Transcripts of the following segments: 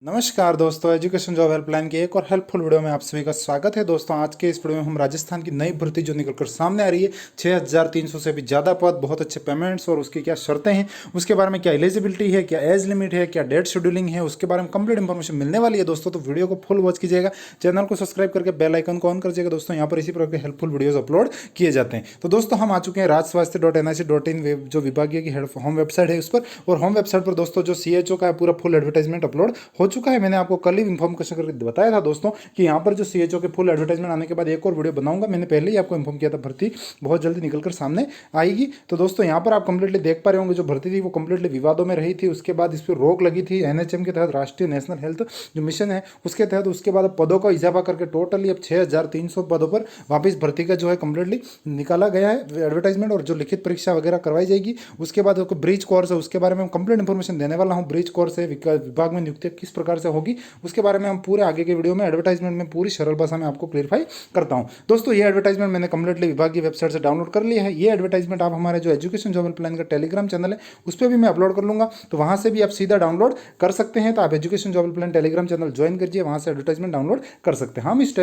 नमस्कार दोस्तों, education job helpline की एक और हेल्पफुल वीडियो में आप सभी का स्वागत है। दोस्तों आज के इस वीडियो में हम राजस्थान की नई भर्ती जो निकलकर सामने आ रही है 6300 से भी ज़्यादा पद, बहुत अच्छे पेमेंट्स और उसकी क्या शर्तें हैं, उसके बारे में क्या एलिजिबिलिटी है, क्या एज लिमिट है, क्या डेट शेड्यूलिंग है, उसके बारे में कंप्लीट इन्फॉर्मेशन मिलने वाली है दोस्तों। तो वीडियो को फुल वॉच कीजिएगा, चैनल को सब्सक्राइब करके बेल आइकन को ऑन करिएगा दोस्तों। यहाँ पर इसी प्रकार के हेल्पफुल वीडियोज अपलोड किए जाते हैं। तो दोस्तों हम आ चुके हैं rajswasthya.nic.in जो विभागीय की होम वेबसाइट है उस पर, और होम वेबसाइट पर दोस्तों जो CHO का पूरा फुल एडवर्टाइजमेंट अपलोड हो चुका है। मैंने आपको कल ही इन्फॉर्म करके बताया था दोस्तों कि यहाँ पर जो CHO के फुल एडवर्टाइजमेंट आने के बाद एक और वीडियो बनाऊंगा। मैंने पहले ही आपको इन्फॉर्म किया था भर्ती बहुत जल्दी निकलकर सामने आएगी। तो दोस्तों यहाँ पर आप कंप्लीटली देख पा रहे होंगे जो भर्ती थी वो कंप्लीटली विवादों में रही थी। उसके बाद इस पर रोक लगी थी NHM के तहत, राष्ट्रीय नेशनल हेल्थ जो मिशन है उसके तहत। उसके बाद पदों का इजाफा करके टोटली अब 6300 पदों पर वापस भर्ती का जो है कंप्लीटली निकाला गया है एडवर्टाइजमेंट, और जो लिखित परीक्षा वगैरह करवाई जाएगी। उसके बाद ब्रिज कोर्स है, उसके बारे में कंप्लीट इन्फॉर्मेशन देने वाला हूँ। ब्रिज कोर्स है, विभाग में नियुक्ति किस प्रकार से होगी उसके बारे में हम पूरे आगे के वीडियो में एडवर्टाइजमेंट में पूरी सरल भाषा में आपको क्लियरफाई करता हूं। दोस्तों ये एडवर्टाइजमेंट मैंने कंप्लीटली विभाग की वेबसाइट से डाउनलोड कर लिया है। ये एडवर्टाइजमेंट आप हमारे जो एजुकेशन जॉब हेल्पलाइन का टेलीग्राम चैनल है उस पर भी मैं अपलोड कर लूंगा, तो वहां से भी आप सीधा डाउनलोड कर सकते हैं। तो आप education job helpline Telegram channel join करिए, वहां से एडवर्टाइजमेंट डाउनलोड कर सकते हैं। हम इस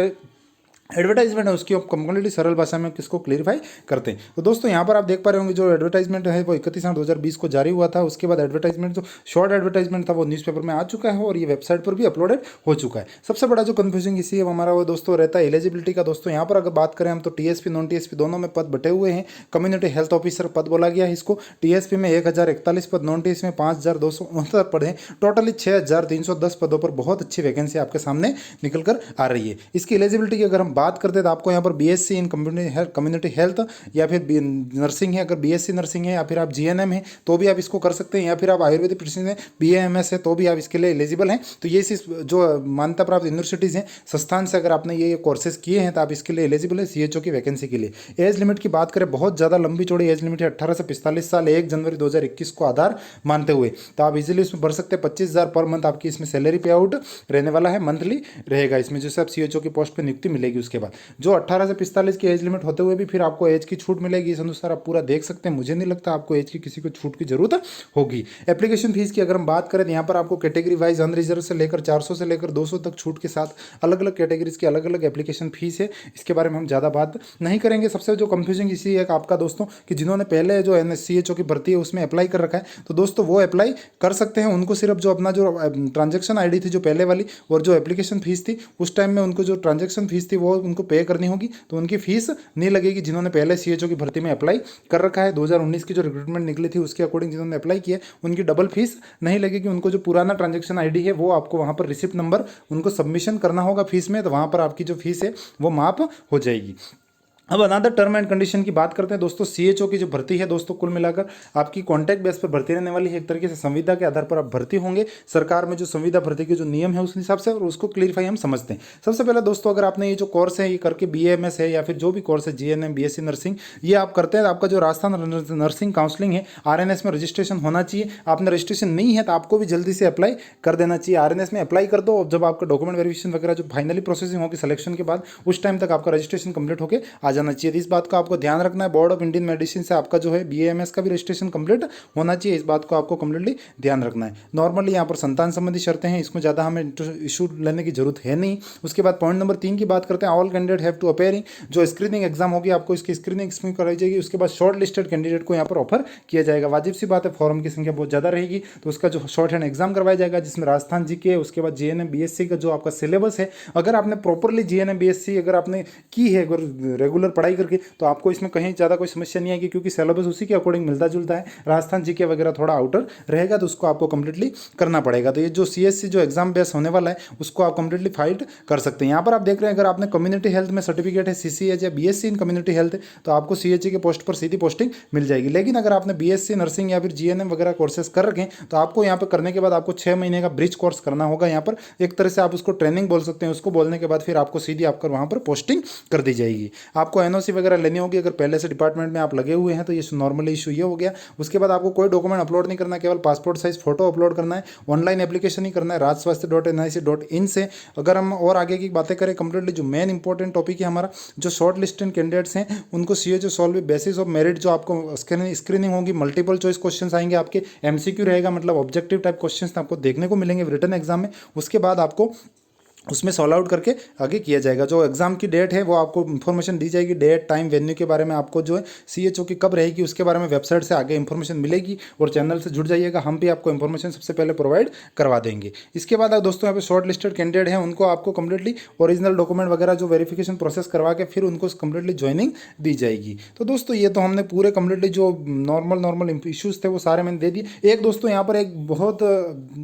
एडवर्टाइजमेंट है उसकी कंप्लीटली सरल भाषा में किसको क्लियरफाई करते हैं। तो दोस्तों यहाँ पर आप देख पा रहे होंगे जो एडवर्टाइजमेंट है वो 31/8/2020 को जारी हुआ था। उसके बाद एडवर्टाइजमेंट जो शॉर्ट एडवर्टाइजमेंट था वो न्यूज़पेपर में आ चुका है और ये वेबसाइट पर भी अपलोडेड हो चुका है। सबसे बड़ा जो कन्फ्यूजिंग इसी है हमारा वो दोस्तों रहता है एलिजिबिलिटी का। दोस्तों यहाँ पर अगर बात करें हम तो TSP नॉन TSP दोनों में पद बटे हुए हैं। कम्युनिटी हेल्थ ऑफिसर पद बोला गया है इसको। TSP में 1041 पद, नॉन TSP में 5269 पद हैं। टोटली 6310 पदों पर बहुत अच्छी वैकेंसी आपके सामने निकल कर आ रही है। इसकी एलिजिबिलिटी की अगर हम बात करते हैं तो आपको पर BSc इन कम्युनिटी हेल्थ या फिर नर्सिंग है, अगर BSc नर्सिंग है, या फिर आप GNM है तो भी आप इसको कर सकते हैं, या फिर आप आयुर्वेदिक प्रोफेशन में BAMS है तो भी आप इसके लिए एलिजिबल हैं। तो ये जो मान्यता प्राप्त यूनिवर्सिटीज़ हैं, संस्थान से अगर आपने ये कोर्सेज किए हैं तो आप इसके लिए एलिजिबल है CHO की वैकेंसी के लिए। एज लिमिट की बात करें, बहुत ज़्यादा लंबी चौड़ी एज लिमिट है, 18 से 45 साल 1 जनवरी 2021 को आधार मानते हुए। तो आप इजीली इसमें भर सकते हैं। 25,000 पर मंथ आपकी इसमें सैलरी पे आउट रहने वाला है, मंथली रहेगा इसमें, जैसे आप CHO की पोस्ट पर नियुक्ति मिलेगी। उसके बाद जो 18 से 45 की एज लिमिट होते हुए भी फिर आपको एज की छूट मिलेगी। इस अनुसार आप पूरा देख सकते हैं। मुझे नहीं लगता आपको एज की किसी को छूट की जरूरत होगी। एप्लीकेशन फीस की अगर हम बात करें तो यहाँ पर आपको कैटेगरी वाइज अनरिजर्व से लेकर 400 से लेकर 200 तक छूट के साथ अलग अलग कैटेगरीज की अलग अलग एप्लीकेशन फीस है। इसके बारे में हम ज़्यादा बात नहीं करेंगे। सबसे जो कंफ्यूजिंग इसी है आपका दोस्तों कि जिन्होंने पहले जो CHO की भर्ती है उसमें अप्लाई कर रखा है तो दोस्तों वो अप्लाई कर सकते हैं। उनको सिर्फ जो अपना जो ट्रांजेक्शन ID थी जो पहले वाली और जो एप्लीकेशन फीस थी उस टाइम में उनको जो ट्रांजेक्शन फीस थी वो उनको पे करनी होगी, तो उनकी फीस नहीं लगेगी। जिन्होंने पहले CHO की भर्ती में अप्लाई कर रखा है 2019 की जो रिक्रूटमेंट निकली थी उसके अकॉर्डिंग जिन्होंने अप्लाई किया उनकी डबल फीस नहीं लगेगी। उनको जो पुराना ट्रांजेक्शन ID है वो आपको वहाँ पर रिसिप्ट नंबर उनको सबमिशन करना होगा फीस में, तो वहाँ पर आपकी जो फीस है वो माफ हो जाएगी। अब अनदर टर्म एंड कंडीशन की बात करते हैं दोस्तों। CHO की जो भर्ती है दोस्तों कुल मिलाकर आपकी कॉन्ट्रैक्ट बेस पर भर्ती रहने वाली है। एक तरीके से संविदा के आधार पर आप भर्ती होंगे। सरकार में जो संविदा भर्ती के जो नियम है उस हिसाब से, और उसको क्लियरफाई हम समझते हैं। सबसे पहले दोस्तों अगर आपने ये जो कोर्स है ये करके BAMS है या फिर जो भी कोर्स है GNM BSc नर्सिंग ये आप करते हैं, आपका जो राजस्थान नर्सिंग काउंसलिंग है RNS में रजिस्ट्रेशन होना चाहिए। आपने रजिस्ट्रेशन नहीं है तो आपको भी जल्दी से अप्लाई कर देना चाहिए। RNS में अप्लाई कर दो, जब आपका डॉक्यूमेंट वेरिफिकेशन वगैरह जो फाइनली प्रोसेसिंग होगी सिलेक्शन के बाद उस टाइम तक आपका रजिस्ट्रेशन कंप्लीट होकर आ जाना चाहिए। इस बात का आपको ध्यान रखना है। बोर्ड ऑफ इंडियन मेडिसिन से आपका जो है BAMS का भी रजिस्ट्रेशन कंप्लीट होना चाहिए। इस बात को आपको कंप्लीटली ध्यान रखना है। नॉर्मली यहाँ पर संतान संबंधी शर्तें हैं, इसमें ज़्यादा हमें इशू लेने की जरूरत है नहीं। उसके बाद पॉइंट नंबर 3 की बात करते हैं। All candidate have to appearing, जो स्क्रीनिंग एग्जाम होगी आपको इसकी स्क्रीनिंग इसमें कराई जाएगी। उसके बाद शॉर्ट लिस्टेड कैंडिडेट को यहाँ पर ऑफर किया जाएगा। वाजिब सी बात है, फॉर्म की संख्या बहुत ज़्यादा रहेगी तो उसका जो शॉर्ट हैंड एग्जाम करवाया जाएगा जिसमें राजस्थान GK, उसके बाद GNM BSc का जो आपका सिलेबस है, अगर आपने प्रॉपरली GNM BSc अगर आपने की है अगर रेगुलर पढ़ाई करके तो आपको इसमें कहीं ज़्यादा कोई समस्या नहीं आएगी, क्योंकि सिलेबस उसी के अकॉर्डिंग मिलता जुलता है। राजस्थान GK वगैरह थोड़ा आउटर रहेगा तो उसको आपको कंप्लीटली करना पड़ेगा। तो ये जो CSC जो एग्जाम बेस होने वाला है उसको आप कंप्लीटली फाइट कर सकते हैं। यहाँ पर आप देख रहे हैं अगर आपने कम्युनिटी हेल्थ में सर्टिफिकेट है CCH या BSc इन कम्युनिटी हेल्थ तो आपको CHA के पोस्ट पर सीधी पोस्टिंग मिल जाएगी। लेकिन अगर आपने BSc नर्सिंग या फिर GNM वगैरह कोर्सेज कर रखें तो आपको यहाँ पर करने के बाद आपको 6 महीने का ब्रिज कोर्स करना होगा। यहाँ पर एक तरह से आप उसको ट्रेनिंग बोल सकते हैं। उसको बोलने के बाद फिर आपको सीधी आपकर वहाँ पर पोस्टिंग कर दी जाएगी। आप आपको एनओसी वगैरह लेनी होगी। अगर पहले से डिपार्टमेंट में आप लगे हुए हैं तो ये नॉर्मली इशू ये हो गया। उसके बाद आपको कोई डॉक्यूमेंट अपलोड नहीं करना, केवल पासपोर्ट साइज फोटो अपलोड करना है। ऑनलाइन एप्लीकेशन ही करना है rajswasthya.nic.in से। अगर हम और आगे की बातें करें कंप्लीटली, जो मेन इंपॉर्टेंट टॉपिक है हमारा, जो शॉर्ट लिस्टेड कैंडिडेट्स हैं उनको CHO solve basis of merit, जो आपको स्क्रीनिंग होगी, मल्टीपल चॉइस क्वेश्चंस आएंगे आपके, एमसीक्यू रहेगा, मतलब ऑब्जेक्टिव टाइप क्वेश्चंस आपको देखने को मिलेंगे रिटन एग्जाम में। उसके बाद आपको उसमें सॉल्व आउट करके आगे किया जाएगा। जो एग्जाम की डेट है वो आपको इन्फॉर्मेशन दी जाएगी, डेट टाइम वेन्यू के बारे में आपको जो है सीएचओ की कब रहेगी उसके बारे में वेबसाइट से आगे इन्फॉर्मेशन मिलेगी। और चैनल से जुड़ जाइएगा, हम भी आपको इन्फॉर्मेशन सबसे पहले प्रोवाइड करवा देंगे। इसके बाद दोस्तों यहाँ पे शॉर्ट लिस्टेड कैंडिडेट हैं, उनको आपको कंप्लीटली ओरिजिनल डॉक्यूमेंट वगैरह जो वेरिफिकेशन प्रोसेस करवा के फिर उनको कंप्लीटली ज्वाइनिंग दी जाएगी। तो दोस्तों ये तो हमने पूरे कंप्लीटली जो नॉर्मल इशूज़ थे वो सारे मैंने दे दिए। एक दोस्तों यहाँ पर एक बहुत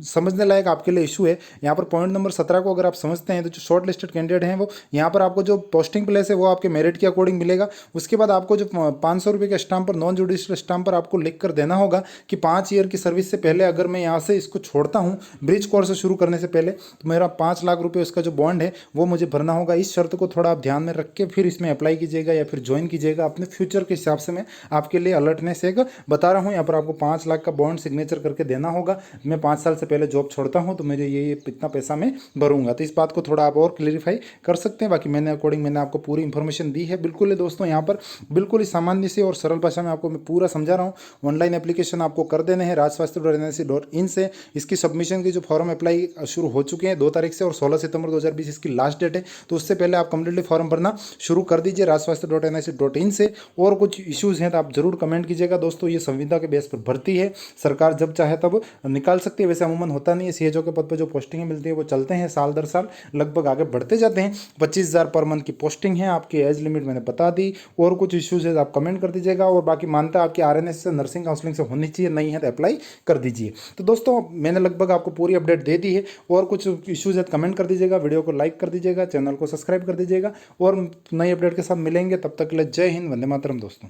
समझने लायक आपके लिए इशू है, यहाँ पर पॉइंट नंबर 17 को अगर आप समझते हैं तो जो शॉर्ट लिस्टेड कैंडिडेट हैं वो यहाँ पर आपको जो पोस्टिंग प्लेस है वो आपके मेरिट के अकॉर्डिंग मिलेगा। उसके बाद आपको जो 500 रुपये के स्टाम्प पर, नॉन जुडिशियल स्टाम्प पर आपको लिख कर देना होगा कि 5 ईयर की सर्विस से पहले अगर मैं यहाँ से इसको छोड़ता हूँ, ब्रिज कोर्स शुरू करने से पहले, तो मेरा 5 लाख रुपये उसका जो बॉन्ड है वो मुझे भरना होगा। इस शर्त को थोड़ा आप ध्यान में रख के फिर इसमें अप्लाई कीजिएगा या फिर ज्वाइन कीजिएगा। अपने फ्यूचर के हिसाब से मैं आपके लिए अलर्टनेस एक बता रहा हूँ। यहाँ पर आपको 5 लाख का बॉन्ड सिग्नेचर करके देना होगा। मैं 5 साल से पहले जॉब छोड़ता हूँ तो मेरे ये इतना पैसा मैं भरूंगा। तो इस बात को थोड़ा आप और क्लेरिफाई कर सकते हैं। बाकी मैंने आपको पूरी इन्फॉर्मेशन दी है। बिल्कुल है दोस्तों, यहाँ पर बिल्कुल ही सामान्य से और सरल भाषा में आपको मैं पूरा समझा रहा हूँ। ऑनलाइन एप्लीकेशन आपको कर देने हैं rajswasthya.nic.in से। इसकी सबमिशन की जो फॉर्म अप्लाई शुरू हो चुके हैं 2 तारीख से, और 16 सितंबर 2020 इसकी लास्ट डेट है। तो उससे पहले आप कंप्लीटली फॉर्म भरना शुरू कर दीजिए rajswasthya.nic.in से। और कुछ इश्यूज़ हैं तो आप जरूर कमेंट कीजिएगा दोस्तों। ये संविदा के बेस पर भर्ती है, सरकार जब चाहे तब निकाल सकती है। वैसे अमूमन होता नहीं है, सीएचओ के पद पर जो पोस्टिंगें मिलती है वो चलते हैं साल दर साल, लगभग आगे बढ़ते जाते हैं। 25,000 पर मंथ की पोस्टिंग है। आपकी एज लिमिट मैंने बता दी। और कुछ इश्यूज है आप कमेंट कर दीजिएगा। और बाकी मानता आपकी आरएनएस से, नर्सिंग काउंसलिंग से होनी चाहिए, नहीं है तो अप्लाई कर दीजिए। तो दोस्तों मैंने लगभग आपको पूरी अपडेट दे दी है। और कुछ इश्यूज है कमेंट कर दीजिएगा, वीडियो को लाइक कर दीजिएगा, चैनल को सब्सक्राइब कर दीजिएगा। और नई अपडेट के साथ मिलेंगे, तब तक के लिए जय हिंद, वंदे मातरम दोस्तों।